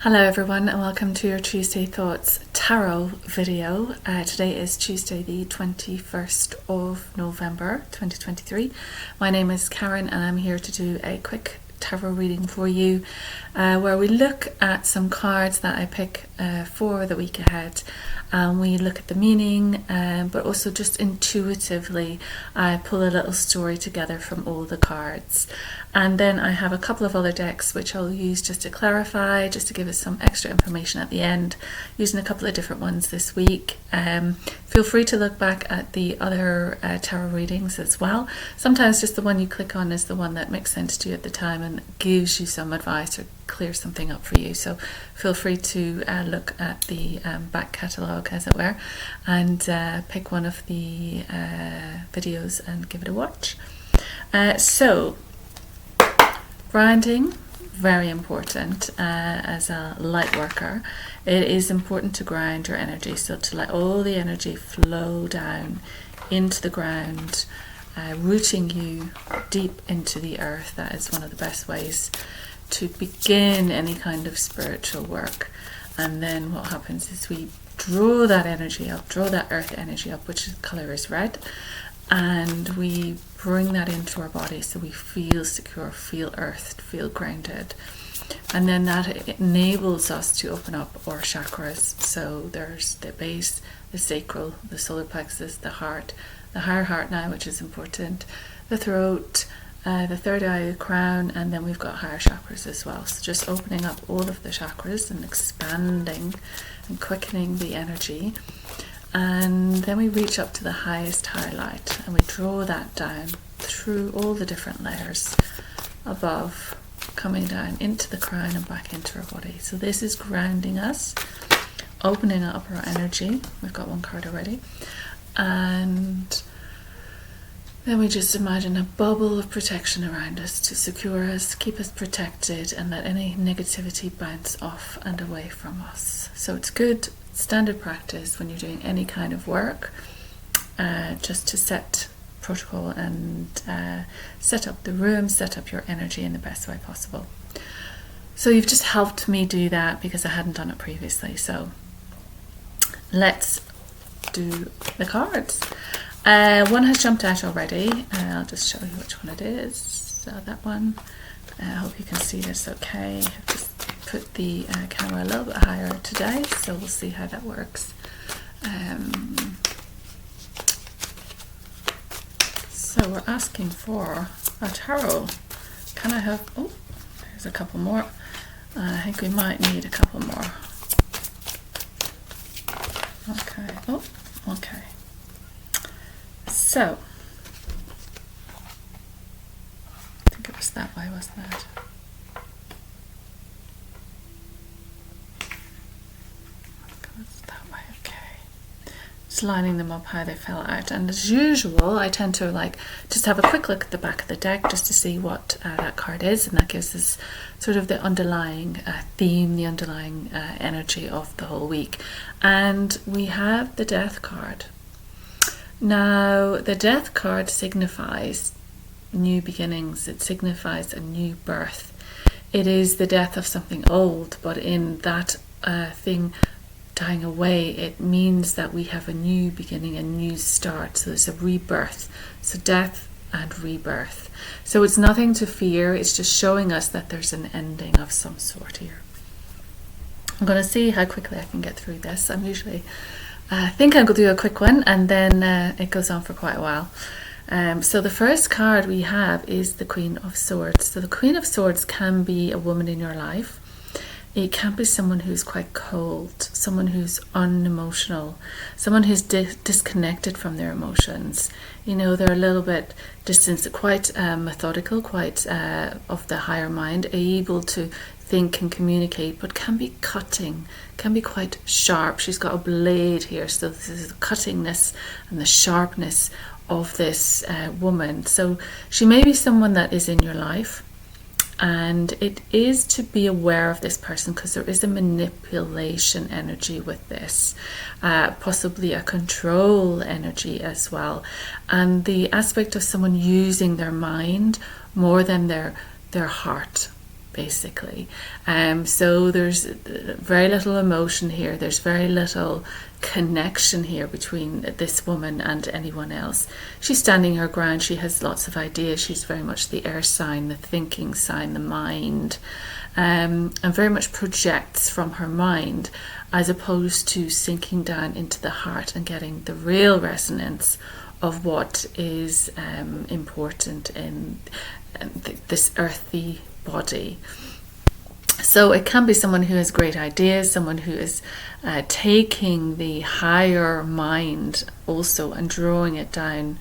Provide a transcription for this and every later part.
Hello everyone and welcome to your Tuesday Thoughts Tarot video. Today is Tuesday the 21st of November 2023. My name is Karen and I'm here to do a quick tarot reading for you where we look at some cards that I pick for the week ahead. We look at the meaning but also just intuitively I pull a little story together from all the cards. And then I have a couple of other decks which I'll use just to clarify, just to give us some extra information at the end, using a couple of different ones this week. Feel free to look back at the other tarot readings as well. Sometimes just the one you click on is the one that makes sense to you at the time and gives you some advice or clears something up for you. So feel free to look at the back catalogue, as it were, and pick one of the videos and give it a watch. So grounding, very important as a light worker. It is important to ground your energy, so to let all the energy flow down into the ground, rooting you deep into the earth. That is one of the best ways to begin any kind of spiritual work. And then what happens is we draw that energy up, draw that earth energy up, which the colour is red, and we bring that into our body so we feel secure, feel earthed, feel grounded. And then that enables us to open up our chakras. So there's the base, the sacral, the solar plexus, the heart, the higher heart now, which is important, the throat, the third eye, the crown, and then we've got higher chakras as well. So just opening up all of the chakras and expanding and quickening the energy. And then we reach up to the highest highlight and we draw that down through all the different layers above, coming down into the crown and back into our body. So this is grounding us, opening up our energy. We've got one card already. And then we just imagine a bubble of protection around us to secure us, keep us protected, and let any negativity bounce off and away from us. So it's good standard practice when you're doing any kind of work, just to set protocol and set up the room, set up your energy in the best way possible. So you've just helped me do that because I hadn't done it previously. So let's do the cards. One has jumped out already. I'll just show you which one it is. So that one, I hope you can see this okay. I've just put the camera a little bit higher today, so we'll see how that works. So we're asking for a tarot. Can I have, oh, there's a couple more. I think we might need a couple more. Okay, oh, okay. So, I think it was that way, wasn't it? That way, okay. Just lining them up how they fell out. And as usual, I tend to just have a quick look at the back of the deck just to see what that card is, and that gives us sort of the underlying theme, the underlying energy of the whole week. And we have the Death card. Now, the Death card signifies new beginnings. It signifies a new birth. It is the death of something old, but in that thing dying away, it means that we have a new beginning, a new start. So there's a rebirth. So death and rebirth. So it's nothing to fear. It's just showing us that there's an ending of some sort here. I'm going to see how quickly I can get through this. I'm usually I think I'll go do a quick one and then it goes on for quite a while. So the first card we have is the Queen of Swords. So the Queen of Swords can be a woman in your life. It can be someone who's quite cold, someone who's unemotional, someone who's disconnected from their emotions. You know, they're a little bit distant, quite methodical, quite of the higher mind, able to think and communicate, but can be cutting, can be quite sharp. She's got a blade here, so this is the cuttingness and the sharpness of this woman. So she may be someone that is in your life, and it is to be aware of this person because there is a manipulation energy with this, possibly a control energy as well, and the aspect of someone using their mind more than their heart. basically. So there's very little emotion here. There's very little connection here between this woman and anyone else. She's standing her ground. She has lots of ideas. She's very much the air sign, the thinking sign, the mind, and very much projects from her mind, as opposed to sinking down into the heart and getting the real resonance of what is important in this earthy body. So it can be someone who has great ideas, someone who is taking the higher mind also and drawing it down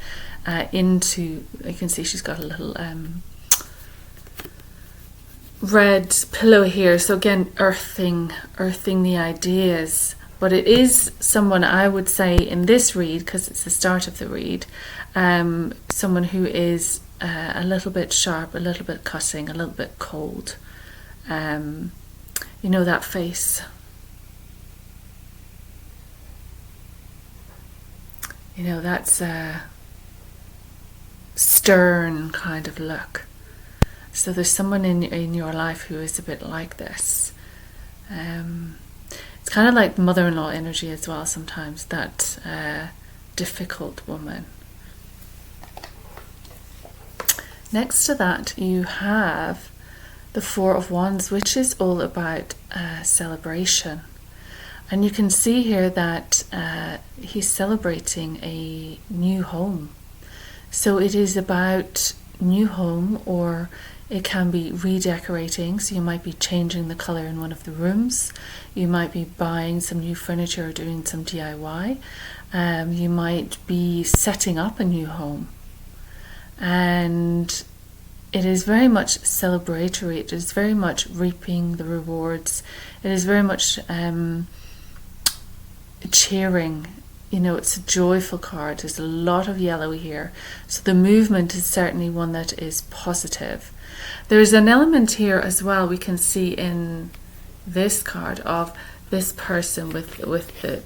into, you can see she's got a little red pillow here. So again, earthing the ideas. But it is someone, I would say, in this read, because it's the start of the read, someone who is a little bit sharp, a little bit cutting, a little bit cold. You know that face. You know, that's a stern kind of look. So there's someone in your life who is a bit like this. It's kind of like mother-in-law energy as well sometimes, that difficult woman. Next to that you have the Four of Wands, which is all about celebration. And you can see here that he's celebrating a new home. So it is about new home, or it can be redecorating. So you might be changing the colour in one of the rooms. You might be buying some new furniture or doing some DIY. You might be setting up a new home. And it is very much celebratory. It is very much reaping the rewards. It is very much cheering. You know, it's a joyful card. There's a lot of yellow here. So the movement is certainly one that is positive. There's an element here as well we can see in this card of this person with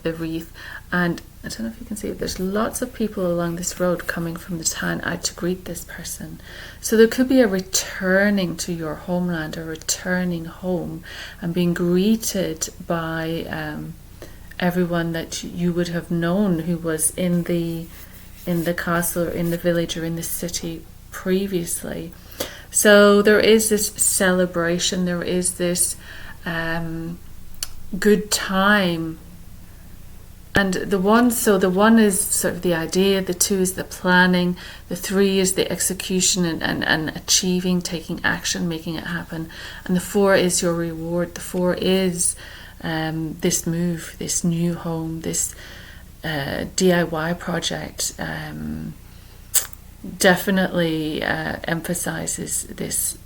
the wreath. And I don't know if you can see it, there's lots of people along this road coming from the town out to greet this person. So there could be a returning to your homeland, or returning home, and being greeted by everyone that you would have known who was in the castle or in the village or in the city previously. So there is this celebration, there is this good time. And the one is sort of the idea, the 2 is the planning, the 3 is the execution and achieving, taking action, making it happen. And the 4 is your reward. The 4 is this move, this new home, this DIY project. Definitely emphasizes this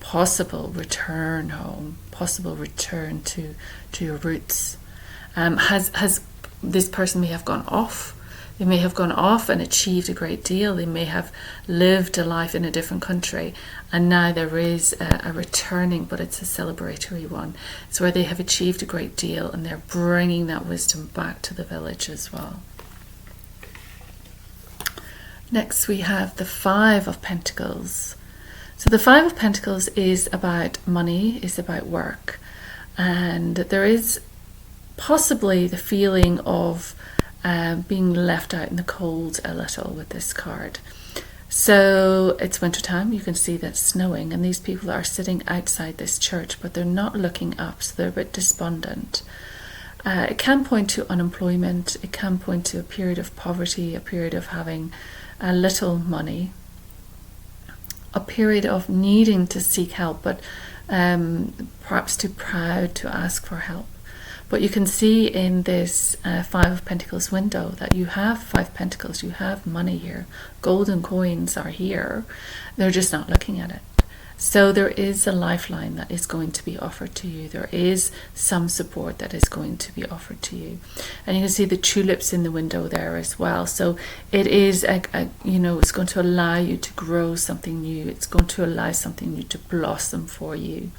possible return home, possible return to your roots. Has this person may have gone off. They may have gone off and achieved a great deal. They may have lived a life in a different country, and now there is a returning, but it's a celebratory one. It's where they have achieved a great deal and they're bringing that wisdom back to the village as well. Next we have the 5 of Pentacles. So the 5 of Pentacles is about money, is about work, and there is possibly the feeling of being left out in the cold a little with this card. So it's wintertime, you can see that it's snowing, and these people are sitting outside this church, but they're not looking up, so they're a bit despondent. It can point to unemployment, it can point to a period of poverty, a period of having a little money, a period of needing to seek help, but perhaps too proud to ask for help. But you can see in this 5 of Pentacles window that you have 5 Pentacles, you have money here. Golden coins are here. They're just not looking at it. So there is a lifeline that is going to be offered to you. There is some support that is going to be offered to you. And you can see the tulips in the window there as well. So it is, it's going to allow you to grow something new. It's going to allow something new to blossom for you.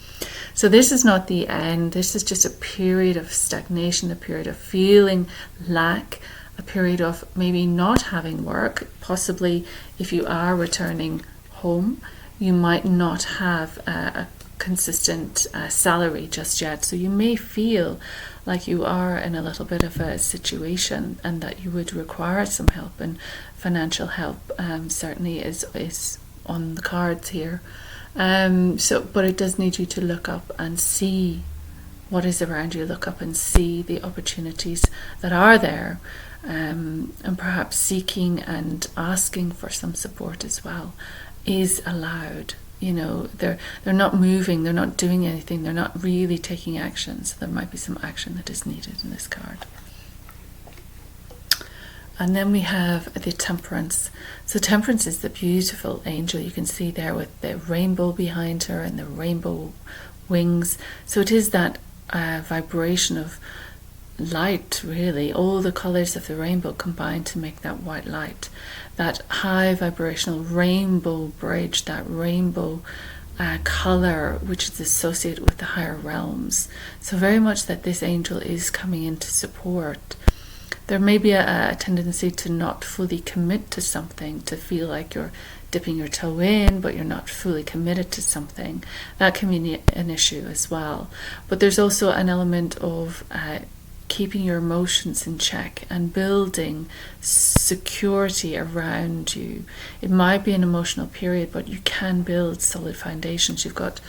So this is not the end. This is just a period of stagnation, a period of feeling lack, a period of maybe not having work. Possibly if you are returning home, you might not have a consistent salary just yet. So you may feel like you are in a little bit of a situation and that you would require some help, and financial help certainly is on the cards here. But it does need you to look up and see what is around you, look up and see the opportunities that are there, and perhaps seeking and asking for some support as well is allowed. They're not moving, they're not doing anything, they're not really taking action, so there might be some action that is needed in this card. And then we have the Temperance. So Temperance is the beautiful angel you can see there with the rainbow behind her and the rainbow wings. So it is that vibration of light, really. All the colours of the rainbow combine to make that white light. That high vibrational rainbow bridge, that rainbow colour which is associated with the higher realms. So very much that this angel is coming in to support. There may be a tendency to not fully commit to something, to feel like you're dipping your toe in, but you're not fully committed to something. That can be an issue as well. But there's also an element of keeping your emotions in check and building security around you. It might be an emotional period, but you can build solid foundations. You've got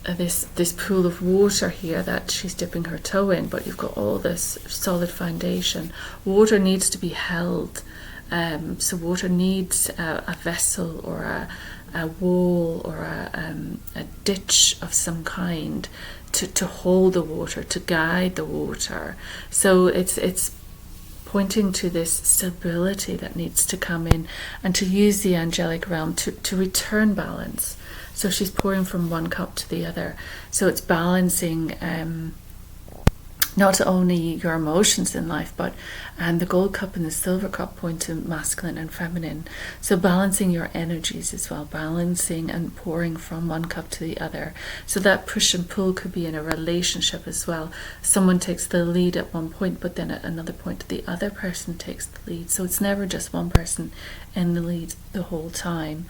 this pool of water here that she's dipping her toe in, but you've got all this solid foundation. Water needs to be held, so water needs a vessel or a wall or a ditch of some kind to hold the water, to guide the water. So it's pointing to this stability that needs to come in, and to use the angelic realm to return balance. So she's pouring from one cup to the other. So it's balancing not only your emotions in life, but the gold cup and the silver cup point to masculine and feminine. So balancing your energies as well, balancing and pouring from one cup to the other. So that push and pull could be in a relationship as well. Someone takes the lead at one point, but then at another point the other person takes the lead. So it's never just one person in the lead the whole time.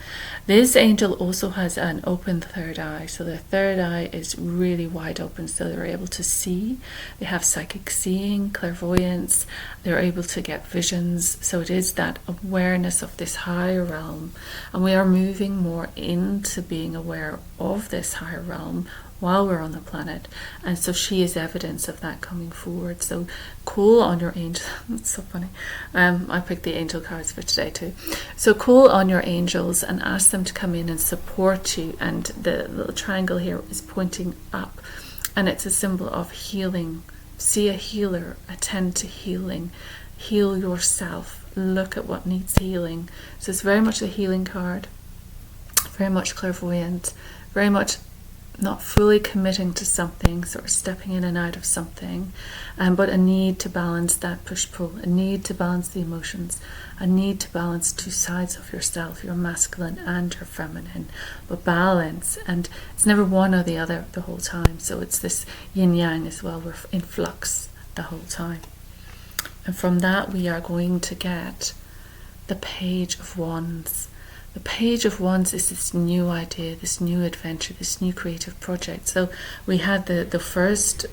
This angel also has an open third eye. So the third eye is really wide open, so they're able to see. They have psychic seeing, clairvoyance. They're able to get visions. So it is that awareness of this higher realm, and we are moving more into being aware of this higher realm while we're on the planet. And so she is evidence of that coming forward. So call on your angel. It's so funny. I picked the angel cards for today too. So call on your angels and ask them to come in and support you. And the little triangle here is pointing up, and it's a symbol of healing. See a healer, attend to healing, heal yourself, look at what needs healing. So it's very much a healing card, very much clairvoyant, very much not fully committing to something, sort of stepping in and out of something, but a need to balance that push-pull, a need to balance the emotions, a need to balance two sides of yourself, your masculine and your feminine, but balance, and it's never one or the other the whole time. So it's this yin-yang as well, we're in flux the whole time. And from that we are going to get the Page of Wands. The Page of Wands is this new idea, this new adventure, this new creative project. So we had the first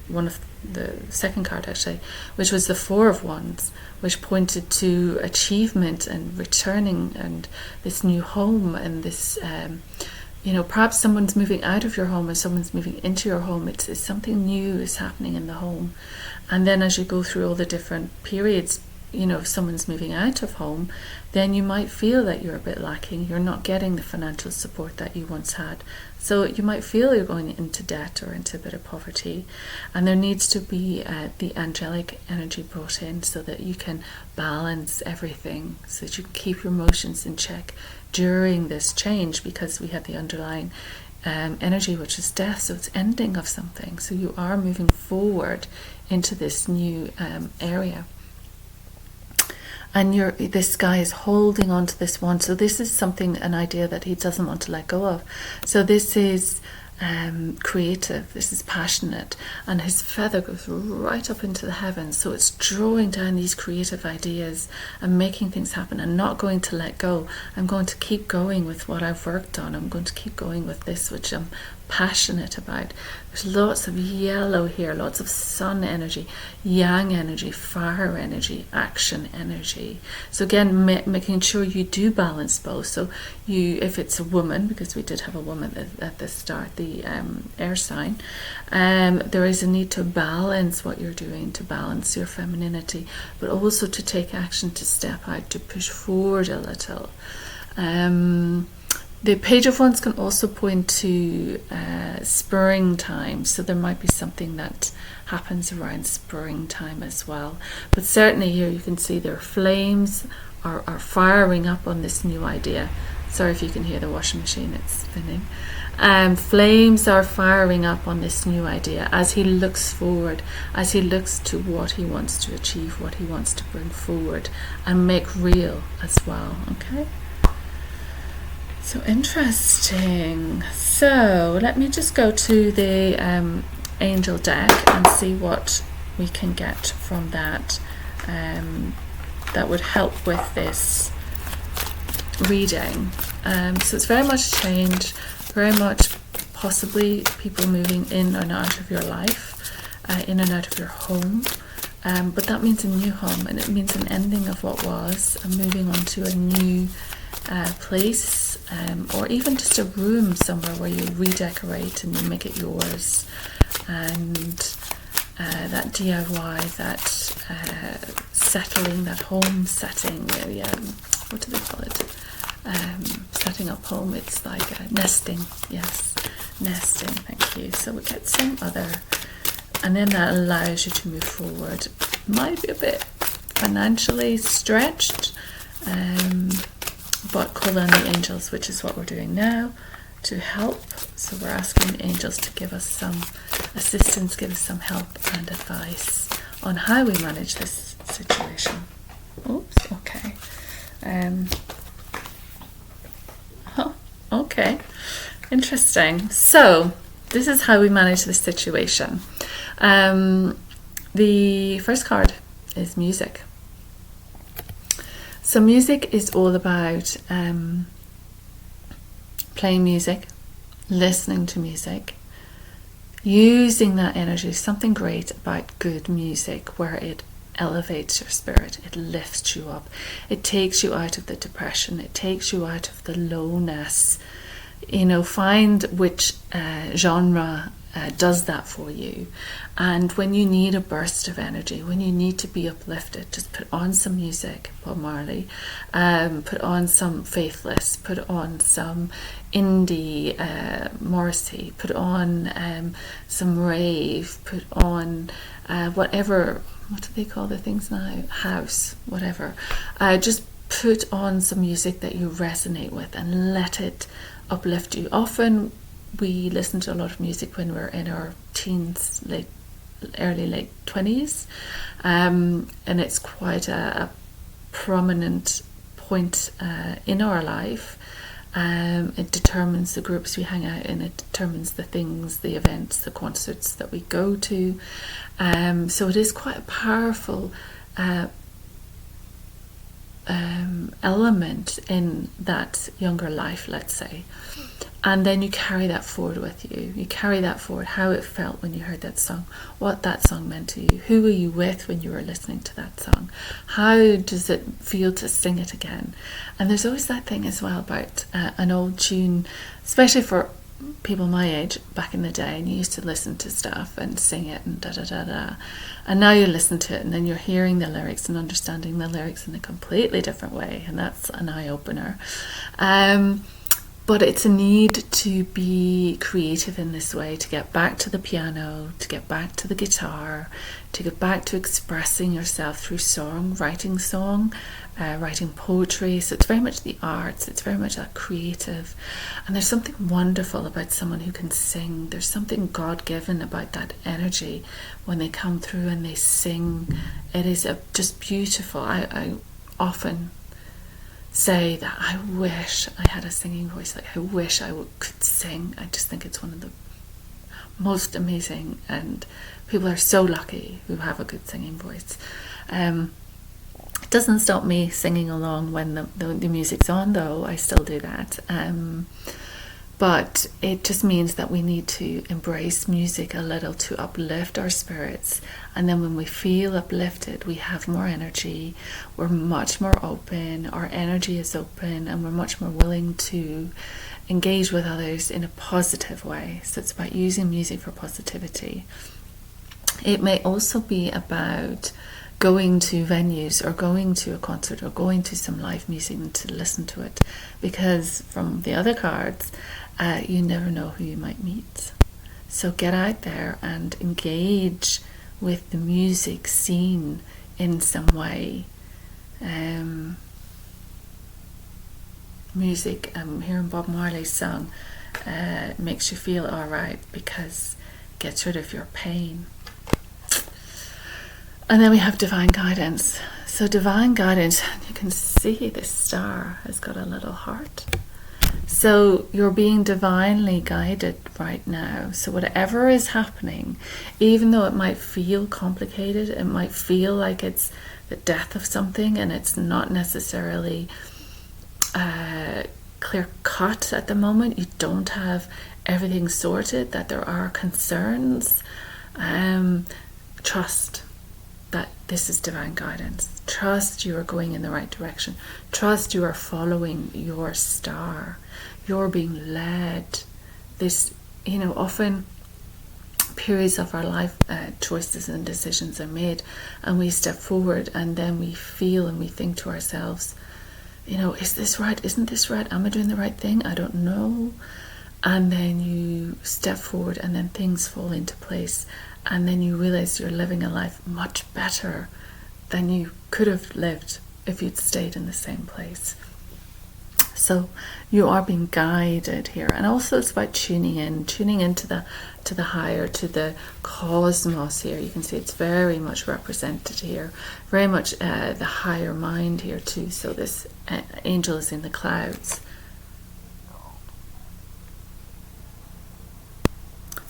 one of the second card actually, which was the Four of Wands, which pointed to achievement and returning and this new home and this perhaps someone's moving out of your home and someone's moving into your home. It's something new is happening in the home. And then as you go through all the different periods, if someone's moving out of home, then you might feel that you're a bit lacking. You're not getting the financial support that you once had. So you might feel you're going into debt or into a bit of poverty. And there needs to be the angelic energy brought in so that you can balance everything, so that you can keep your emotions in check during this change, because we have the underlying energy, which is death. So it's ending of something. So you are moving forward into this new area. And this guy is holding on to this one. So this is something, an idea that he doesn't want to let go of. So this is creative, this is passionate, and his feather goes right up into the heavens, so it's drawing down these creative ideas and making things happen, and not going to let go. I'm going to keep going with what I've worked on. I'm going to keep going with this which I'm passionate about. There's lots of yellow here, lots of sun energy, yang energy, fire energy, action energy. So again, making sure you do balance both. So you, if it's a woman, because we did have a woman at the start, the air sign, there is a need to balance what you're doing, to balance your femininity, but also to take action, to step out, to push forward a little. The Page of Wands can also point to springtime, so there might be something that happens around springtime as well. But certainly here you can see their flames are firing up on this new idea. Sorry if you can hear the washing machine, it's spinning. Flames are firing up on this new idea as he looks forward, as he looks to what he wants to achieve, what he wants to bring forward and make real as well, okay? So interesting. So let me just go to the angel deck and see what we can get from that that would help with this reading. So it's very much change, very much possibly people moving in and out of your life, in and out of your home. But that means a new home, and it means an ending of what was and moving on to a new place, or even just a room somewhere where you redecorate and you make it yours, and that DIY, that settling, that home setting, what do they call it? Setting up home, it's like nesting, yes, nesting, thank you. So we get some other, and then that allows you to move forward. Might be a bit financially stretched, but call on the angels, which is what we're doing now, to help. So we're asking the angels to give us some assistance, give us some help and advice on how we manage this situation. Oops, okay. Okay, interesting. So this is how we manage this situation. The first card is music. So music is all about playing music, listening to music, using that energy. Something great about good music where it elevates your spirit, it lifts you up, it takes you out of the depression, it takes you out of the lowness. You know, find which genre does that for you. And when you need a burst of energy, when you need to be uplifted, just put on some music, Bob Marley, put on some Faithless, put on some indie Morrissey, put on some rave, put on whatever, what do they call the things now? House, whatever. Just put on some music that you resonate with and let it uplift you. Often we listen to a lot of music when we're in our teens, early late 20s, and it's quite a prominent point in our life. It determines the groups we hang out in, it determines the things, the events, the concerts that we go to. So it is quite a powerful element in that younger life, let's say. And then you carry that forward with you. You carry that forward, how it felt when you heard that song, what that song meant to you, who were you with when you were listening to that song, how does it feel to sing it again. And there's always that thing as well about an old tune, especially for people my age back in the day, and you used to listen to stuff and sing it and da da da da, and now you listen to it and then you're hearing the lyrics and understanding the lyrics in a completely different way, and that's an eye-opener. But it's a need to be creative in this way, to get back to the piano, to get back to the guitar, to get back to expressing yourself through song, writing poetry. So it's very much the arts, it's very much that creative. And there's something wonderful about someone who can sing. There's something God-given about that energy when they come through and they sing. It is just beautiful. I often say that I wish I had a singing voice. Like, I wish I could sing. I just think it's one of the most amazing, and people are so lucky who have a good singing voice. It doesn't stop me singing along when the music's on, though. I still do that. But it just means that we need to embrace music a little to uplift our spirits. And then when we feel uplifted, we have more energy, we're much more open, our energy is open, and we're much more willing to engage with others in a positive way. So it's about using music for positivity. It may also be about going to venues or going to a concert or going to some live music to listen to it, because from the other cards, you never know who you might meet. So get out there and engage with the music scene in some way. Music, hearing Bob Marley's song makes you feel alright because it gets rid of your pain. And then we have divine guidance. So divine guidance, you can see this star has got a little heart. So you're being divinely guided right now. So whatever is happening, even though it might feel complicated, it might feel like it's the death of something and it's not necessarily clear cut at the moment, you don't have everything sorted, that there are concerns, trust that this is divine guidance. Trust you are going in the right direction. Trust you are following your star. You're being led. This, often periods of our life, choices and decisions are made, and we step forward, and then we feel and we think to ourselves, is this right? Isn't this right? Am I doing the right thing? I don't know. And then you step forward, and then things fall into place, and then you realize you're living a life much better than you could have lived if you'd stayed in the same place. So you are being guided here, and also it's about tuning into the higher, to the cosmos here. You can see it's very much represented here, very much the higher mind here too. So this angel is in the clouds,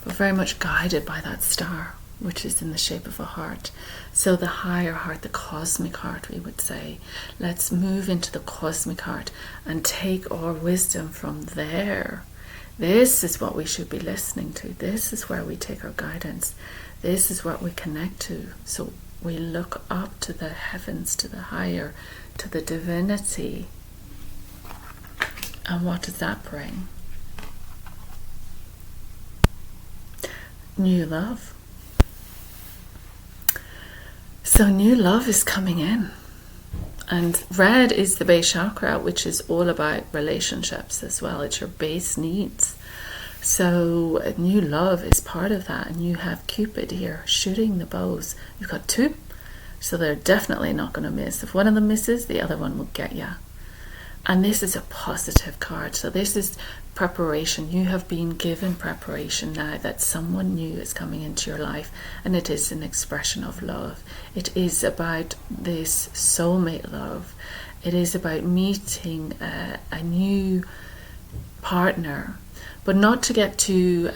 but very much guided by that star, which is in the shape of a heart. So the higher heart, the cosmic heart, we would say. Let's move into the cosmic heart and take our wisdom from there. This is what we should be listening to. This is where we take our guidance. This is what we connect to. So we look up to the heavens, to the higher, to the divinity. And what does that bring? New love. So new love is coming in. And red is the base chakra, which is all about relationships as well. It's your base needs. So new love is part of that. And you have Cupid here shooting the bows. You've got two. So they're definitely not going to miss. If one of them misses, the other one will get you. And this is a positive card. So this is preparation. You have been given preparation now that someone new is coming into your life, and it is an expression of love. It is about this soulmate love. It is about meeting a new partner, but not to get too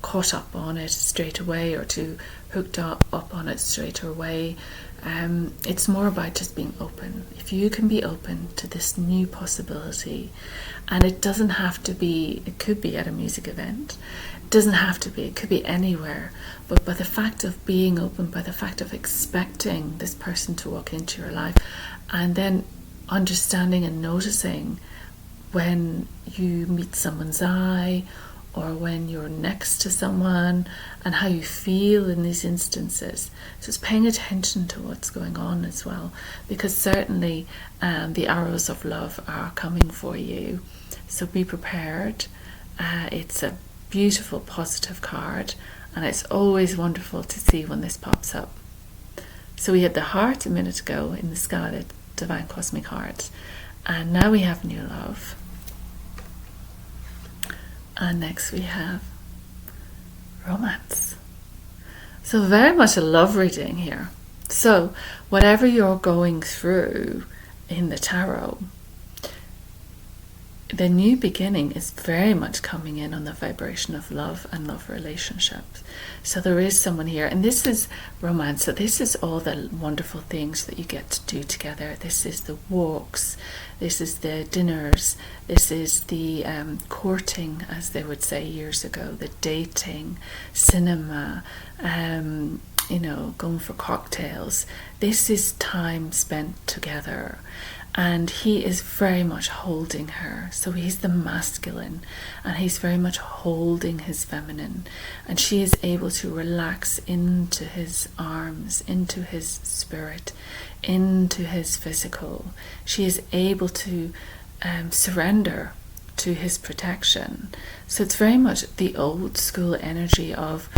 caught up on it straight away or too hooked up on it straight away. It's more about just being open. If you can be open to this new possibility, and it doesn't have to be, it could be at a music event, it doesn't have to be, it could be anywhere, but by the fact of being open, by the fact of expecting this person to walk into your life, and then understanding and noticing when you meet someone's eye, or when you're next to someone, and how you feel in these instances. So it's paying attention to what's going on as well, because certainly the arrows of love are coming for you. So be prepared. It's a beautiful, positive card, and it's always wonderful to see when this pops up. So we had the heart a minute ago in the Scarlet Divine Cosmic Heart, and now we have new love. And next we have romance. So very much a love reading here. So whatever you're going through in the tarot, the new beginning is very much coming in on the vibration of love and love relationships. So there is someone here, and this is romance. So this is all the wonderful things that you get to do together. This is the walks, this is the dinners, this is the courting, as they would say years ago, the dating, cinema, going for cocktails. This is time spent together. And he is very much holding her. So he's the masculine, and he's very much holding his feminine. And she is able to relax into his arms, into his spirit, into his physical. She is able to surrender to his protection. So it's very much the old school energy of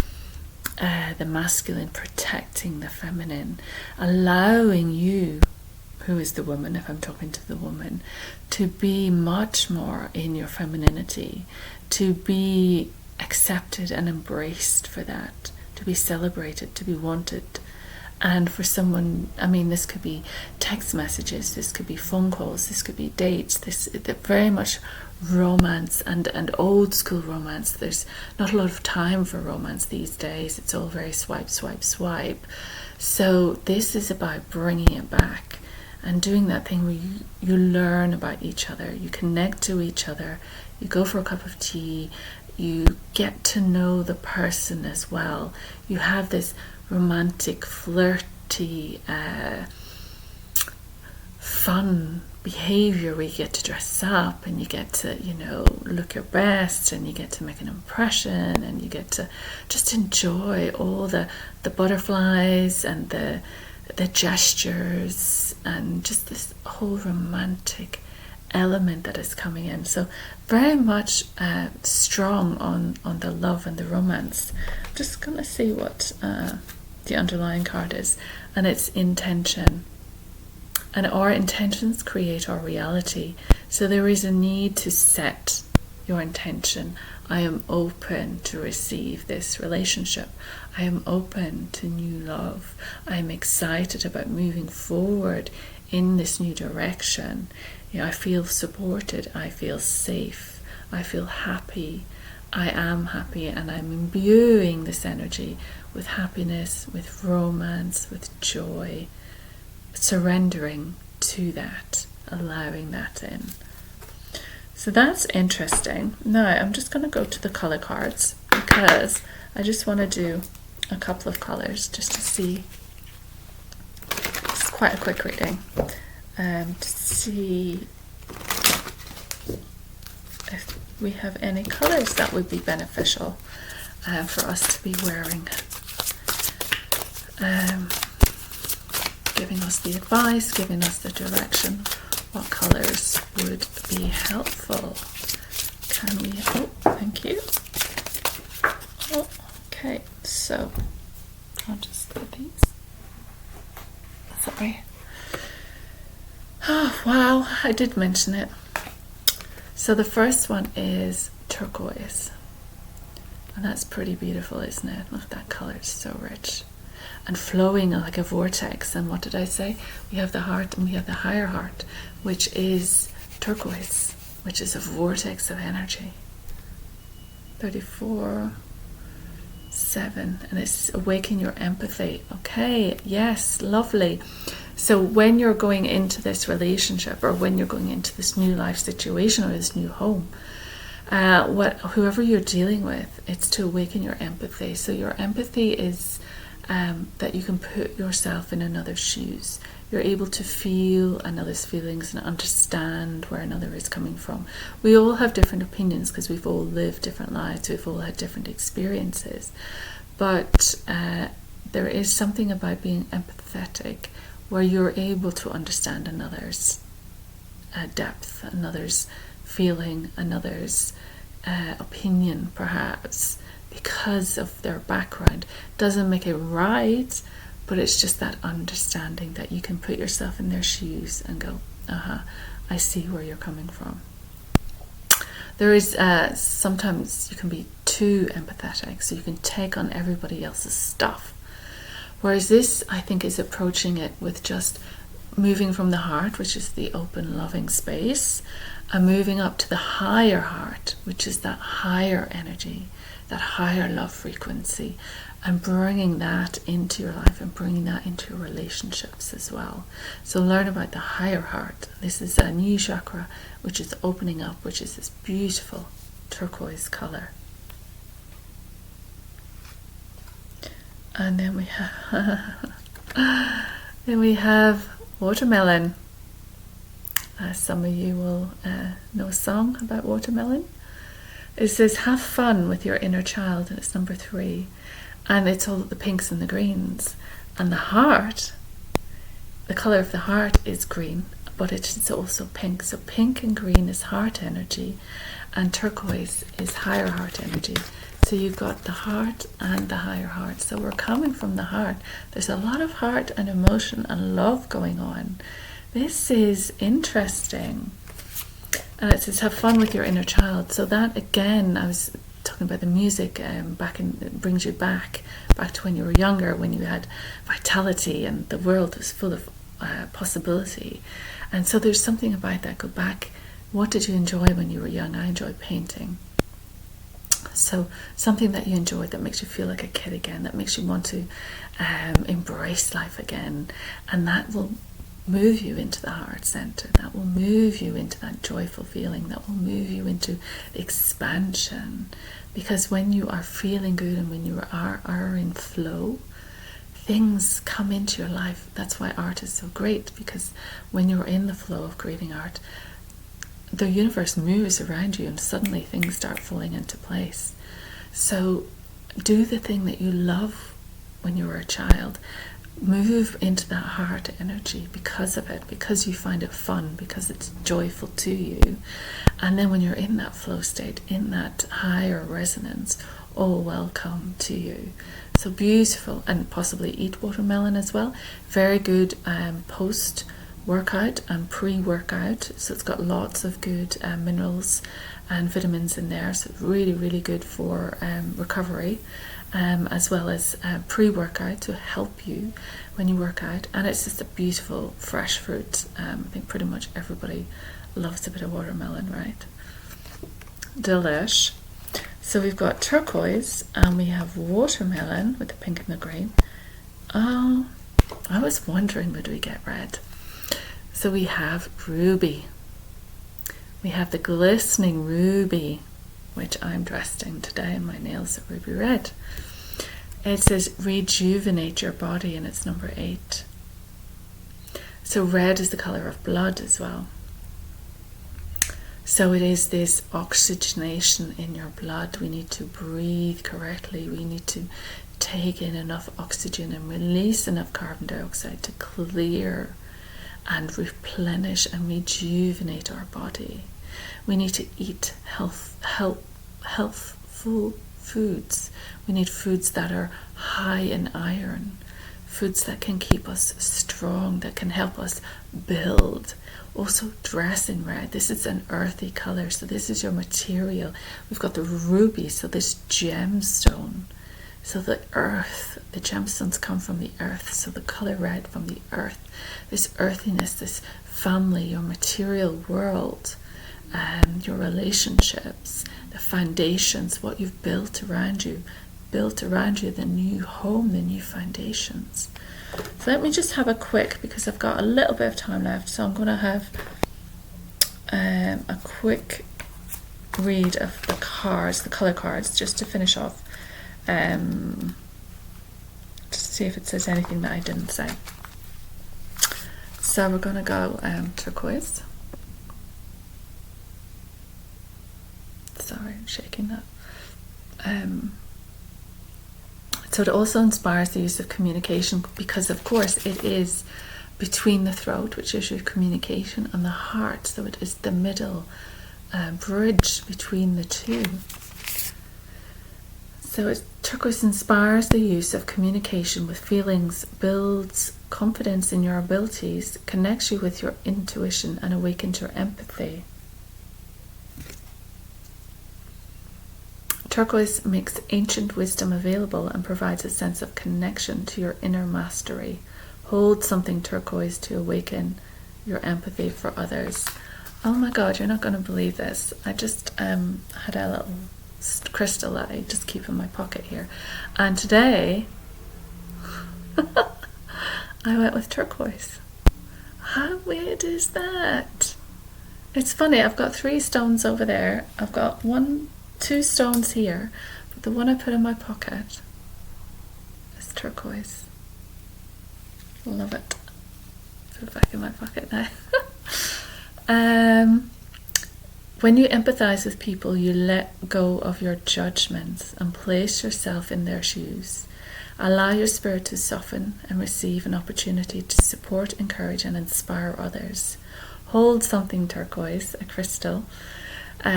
the masculine protecting the feminine, allowing you, who is the woman, if I'm talking to the woman, to be much more in your femininity, to be accepted and embraced for that, to be celebrated, to be wanted. And for someone, this could be text messages, this could be phone calls, this could be dates, very much romance and old school romance. There's not a lot of time for romance these days. It's all very swipe, swipe, swipe. So this is about bringing it back and doing that thing where you learn about each other, you connect to each other, you go for a cup of tea, you get to know the person as well. You have this romantic, flirty, fun behavior where you get to dress up and you get to, look your best, and you get to make an impression, and you get to just enjoy all the butterflies and the gestures, and just this whole romantic element that is coming in. So very much strong on the love and the romance. I'm just gonna see what the underlying card is, and it's intention. And our intentions create our reality. So there is a need to set your intention. I am open to receive this relationship. I am open to new love. I am excited about moving forward in this new direction. I feel supported. I feel safe. I feel happy. I am happy, and I'm imbuing this energy with happiness, with romance, with joy, surrendering to that, allowing that in. So that's interesting. Now I'm just going to go to the colour cards, because I just want to do a couple of colours just to see. It's quite a quick reading, to see if we have any colours that would be beneficial for us to be wearing. Giving us the advice, giving us the direction. What colours would be helpful? Can we? Oh, thank you. Oh, okay, so I'll just put these. Sorry. Oh, wow, I did mention it. So the first one is turquoise. And that's pretty beautiful, isn't it? Look, that colour is so rich and flowing like a vortex. And what did I say? We have the heart and we have the higher heart, which is turquoise, which is a vortex of energy. 34, 7, and it's awaken your empathy. Okay, yes, lovely. So when you're going into this relationship, or when you're going into this new life situation or this new home, whoever you're dealing with, it's to awaken your empathy. So your empathy is that you can put yourself in another's shoes. You're able to feel another's feelings and understand where another is coming from. We all have different opinions because we've all lived different lives, we've all had different experiences. But there is something about being empathetic where you're able to understand another's depth, another's feeling, another's opinion perhaps, because of their background. Doesn't make it right, but it's just that understanding that you can put yourself in their shoes and go, I see where you're coming from. There is sometimes you can be too empathetic, so you can take on everybody else's stuff. Whereas this, I think, is approaching it with just moving from the heart, which is the open, loving space, and moving up to the higher heart, which is that higher energy, that higher love frequency, and bringing that into your life and bringing that into your relationships as well. So learn about the higher heart. This is a new chakra which is opening up, which is this beautiful turquoise color. And then we have watermelon. Some of you will know a song about watermelon. It says, have fun with your inner child, and it's number 3. And it's all the pinks and the greens. And the heart, the colour of the heart is green, but it's also pink. So pink and green is heart energy, and turquoise is higher heart energy. So you've got the heart and the higher heart. So we're coming from the heart. There's a lot of heart and emotion and love going on. This is interesting. And it says, have fun with your inner child. So that, again, I was talking about the music, it brings you back to when you were younger, when you had vitality and the world was full of possibility. And so there's something about that. Go back. What did you enjoy when you were young? I enjoyed painting. So something that you enjoyed that makes you feel like a kid again, that makes you want to embrace life again. And that will move you into the heart center. That will move you into that joyful feeling. That will move you into the expansion. Because when you are feeling good and when you are in flow, things come into your life. That's why art is so great, because when you're in the flow of creating art, the universe moves around you and suddenly things start falling into place. So do the thing that you love when you were a child. Move into that heart energy because of it, because you find it fun, because it's joyful to you. And then when you're in that flow state, in that higher resonance, all welcome to you. So beautiful. And possibly eat watermelon as well. Very good post workout and pre-workout. So it's got lots of good minerals and vitamins in there. So it's really, really good for recovery. As well as pre-workout to help you when you work out. And it's just a beautiful fresh fruit. I think pretty much everybody loves a bit of watermelon, right? Delish. So we've got turquoise and we have watermelon with the pink and the green. Oh, I was wondering, would we get red? So we have ruby. We have the glistening ruby, which I'm dressed in today, and my nails are ruby red. It says rejuvenate your body, and it's number 8. So red is the colour of blood as well. So it is this oxygenation in your blood. We need to breathe correctly. We need to take in enough oxygen and release enough carbon dioxide to clear and replenish and rejuvenate our body. We need to eat healthful foods. We need foods that are high in iron, foods that can keep us strong, that can help us build. Also dress in red. This is an earthy color, so this is your material. We've got the ruby, so this gemstone. So the earth, the gemstones come from the earth, so the color red from the earth. This earthiness, this family, your material world, your relationships, the foundations, what you've built around you, the new home, the new foundations. So let me just have a quick, because I've got a little bit of time left, so I'm going to have a quick read of the cards, the colour cards, just to finish off, just to see if it says anything that I didn't say. So we're going to go turquoise. Sorry, I'm shaking that. So it also inspires the use of communication, because of course it is between the throat, which is your communication, and the heart, so it is the middle bridge between the two. So turquoise inspires the use of communication with feelings, builds confidence in your abilities, connects you with your intuition, and awakens your empathy. Turquoise makes ancient wisdom available and provides a sense of connection to your inner mastery, Hold something turquoise to awaken your empathy for others. Oh my God, you're not going to believe this. I just had a little crystal that I just keep in my pocket here. And today, I went with turquoise. How weird is that? It's funny, I've got 3 stones over there. I've got 2 stones here, but the one I put in my pocket is turquoise. Love it. Put it back in my pocket now. When you empathize with people, you let go of your judgments and place yourself in their shoes. Allow your spirit to soften and receive an opportunity to support, encourage, and inspire others. Hold something turquoise, a crystal,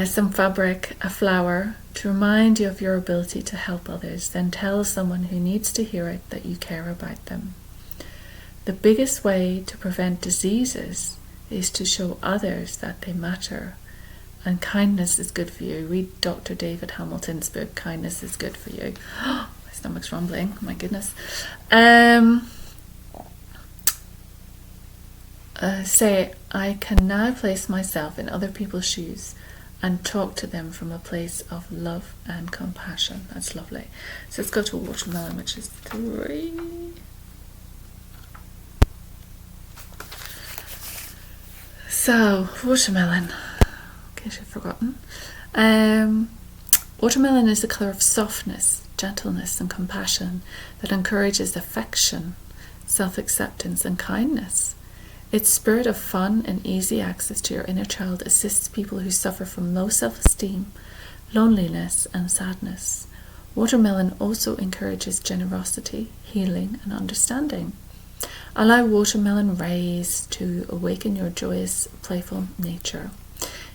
some fabric, a flower, to remind you of your ability to help others. Then tell someone who needs to hear it that you care about them. The biggest way to prevent diseases is to show others that they matter. And kindness is good for you. Read Dr. David Hamilton's book, Kindness is Good for You. My stomach's rumbling, my goodness. Say, I can now place myself in other people's shoes and talk to them from a place of love and compassion. That's lovely. So let's go to watermelon, which is 3. So, watermelon, in case you've forgotten. Watermelon is the colour of softness, gentleness and compassion that encourages affection, self-acceptance and kindness. Its spirit of fun and easy access to your inner child assists people who suffer from low self-esteem, loneliness and sadness. Watermelon also encourages generosity, healing and understanding. Allow watermelon rays to awaken your joyous, playful nature.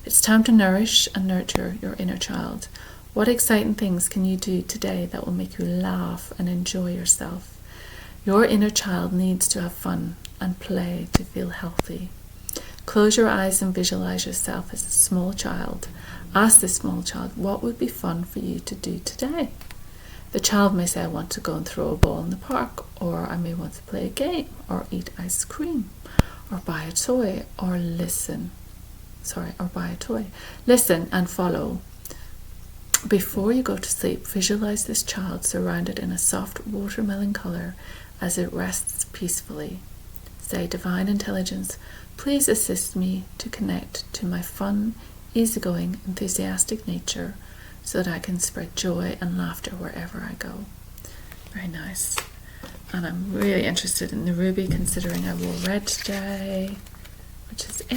It's time to nourish and nurture your inner child. What exciting things can you do today that will make you laugh and enjoy yourself? Your inner child needs to have fun and play to feel healthy. Close your eyes and visualize yourself as a small child. Ask this small child, what would be fun for you to do today? The child may say, I want to go and throw a ball in the park, or I may want to play a game, or eat ice cream, or buy a toy, or buy a toy. Listen and follow. Before you go to sleep, visualize this child surrounded in a soft watermelon color as it rests peacefully. Say, Divine Intelligence, please assist me to connect to my fun, easygoing, enthusiastic nature so that I can spread joy and laughter wherever I go. Very nice. And I'm really interested in the ruby, considering I wore red today, which is 8.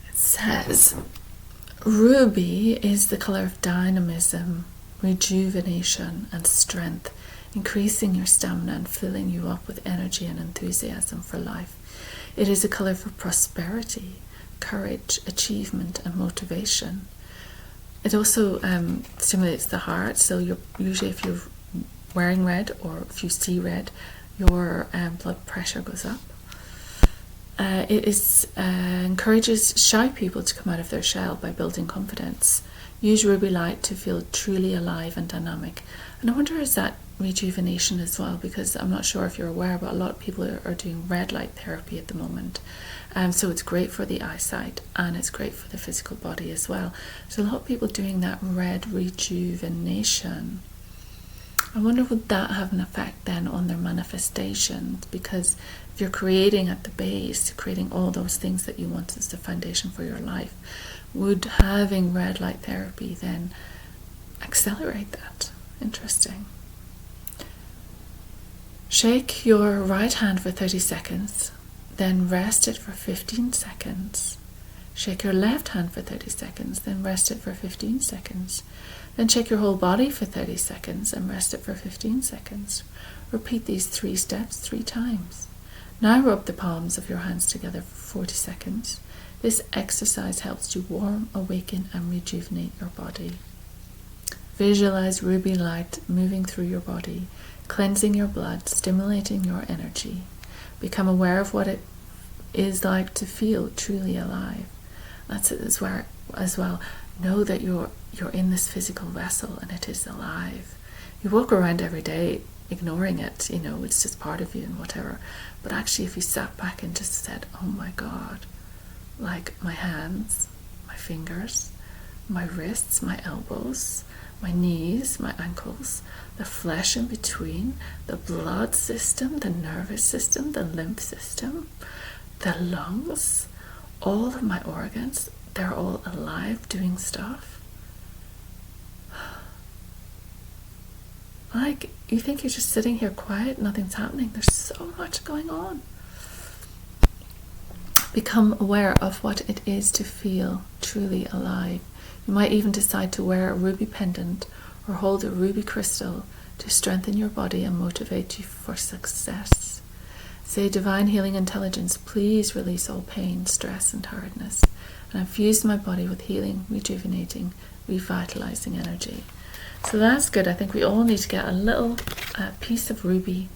It says, ruby is the color of dynamism, rejuvenation and strength, increasing your stamina and filling you up with energy and enthusiasm for life. It is a color for prosperity, courage, achievement and motivation. It also stimulates the heart, so usually if you're wearing red or if you see red, your blood pressure goes up. It encourages shy people to come out of their shell by building confidence. Use ruby light to feel truly alive and dynamic. And I wonder, is that rejuvenation as well? Because I'm not sure if you're aware, but a lot of people are doing red light therapy at the moment. So it's great for the eyesight and it's great for the physical body as well. So a lot of people doing that red rejuvenation. I wonder, would that have an effect then on their manifestations? Because if you're creating at the base, creating all those things that you want as the foundation for your life, would having red light therapy then accelerate that? Interesting. Shake your right hand for 30 seconds, then rest it for 15 seconds. Shake your left hand for 30 seconds, then rest it for 15 seconds. Then shake your whole body for 30 seconds and rest it for 15 seconds. Repeat these 3 steps 3 times. Now rub the palms of your hands together for 40 seconds. This exercise helps you warm, awaken and rejuvenate your body. Visualize ruby light moving through your body, cleansing your blood, stimulating your energy. Become aware of what it is like to feel truly alive. That's it as well. Know that you're in this physical vessel and it is alive. You walk around every day ignoring it, you know, it's just part of you and whatever. But actually, if you sat back and just said, oh my God, like my hands, my fingers, my wrists, my elbows, my knees, my ankles, the flesh in between, the blood system, the nervous system, the lymph system, the lungs, all of my organs, they're all alive doing stuff. Like, you think you're just sitting here quiet, nothing's happening. There's so much going on. Become aware of what it is to feel truly alive. You might even decide to wear a ruby pendant or hold a ruby crystal to strengthen your body and motivate you for success. Say, Divine Healing Intelligence, please release all pain, stress and tiredness, and infuse my body with healing, rejuvenating, revitalizing energy. So that's good. I think we all need to get a little piece of ruby,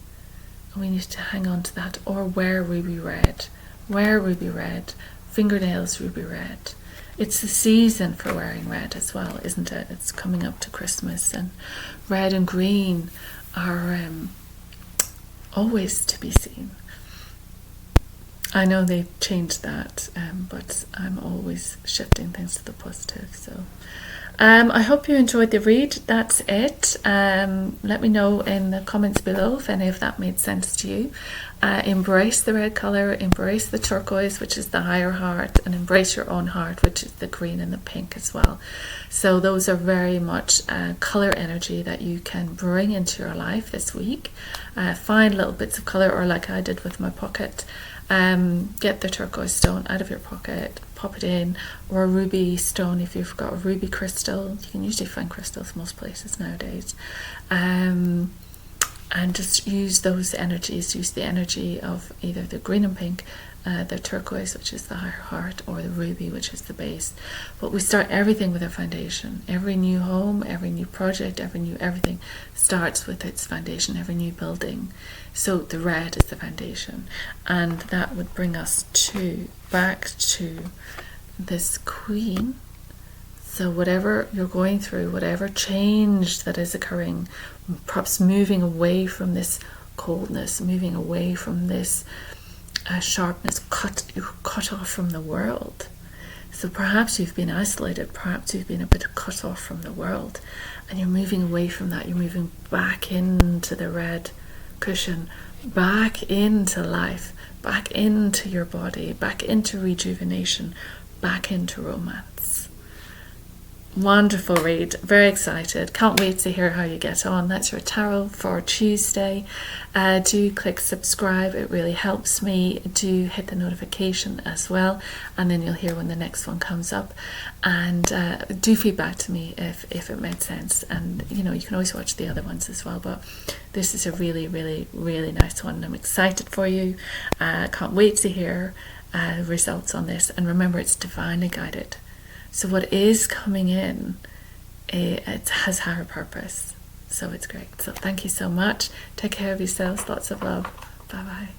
and we need to hang on to that, or wear ruby red. Wear ruby red, fingernails ruby red. It's the season for wearing red as well, isn't it? It's coming up to Christmas, and red and green are always to be seen. I know they've changed that, but I'm always shifting things to the positive. So I hope you enjoyed the read. That's it. Let me know in the comments below if any of that made sense to you. Embrace the red colour, embrace the turquoise, which is the higher heart, and embrace your own heart, which is the green and the pink as well. So those are very much colour energy that you can bring into your life this week. Find little bits of colour, or like I did with my pocket, get the turquoise stone out of your pocket, pop it in, or a ruby stone if you've got a ruby crystal. You can usually find crystals most places nowadays. And just use those energies, use the energy of either the green and pink, the turquoise, which is the higher heart, or the ruby, which is the base. But we start everything with a foundation. Every new home, every new project, every new everything starts with its foundation, every new building. So the red is the foundation. And that would bring us back to this queen. So whatever you're going through, whatever change that is occurring, perhaps moving away from this coldness, moving away from this sharpness, you're cut off from the world. So perhaps you've been isolated, perhaps you've been a bit cut off from the world, and you're moving away from that. You're moving back into the red cushion, back into life, back into your body, back into rejuvenation, back into romance. Wonderful read, very excited, can't wait to hear how you get on. That's your tarot for Tuesday. Do click subscribe, it really helps me. Do hit the notification as well, and then you'll hear when the next one comes up. And do feedback to me if it made sense, and you know, you can always watch the other ones as well, but this is a really, really, really nice one. I'm excited for you. Can't wait to hear results on this, and remember, it's divinely guided. So what is coming in, it has higher purpose. So it's great. So thank you so much. Take care of yourselves. Lots of love. Bye-bye.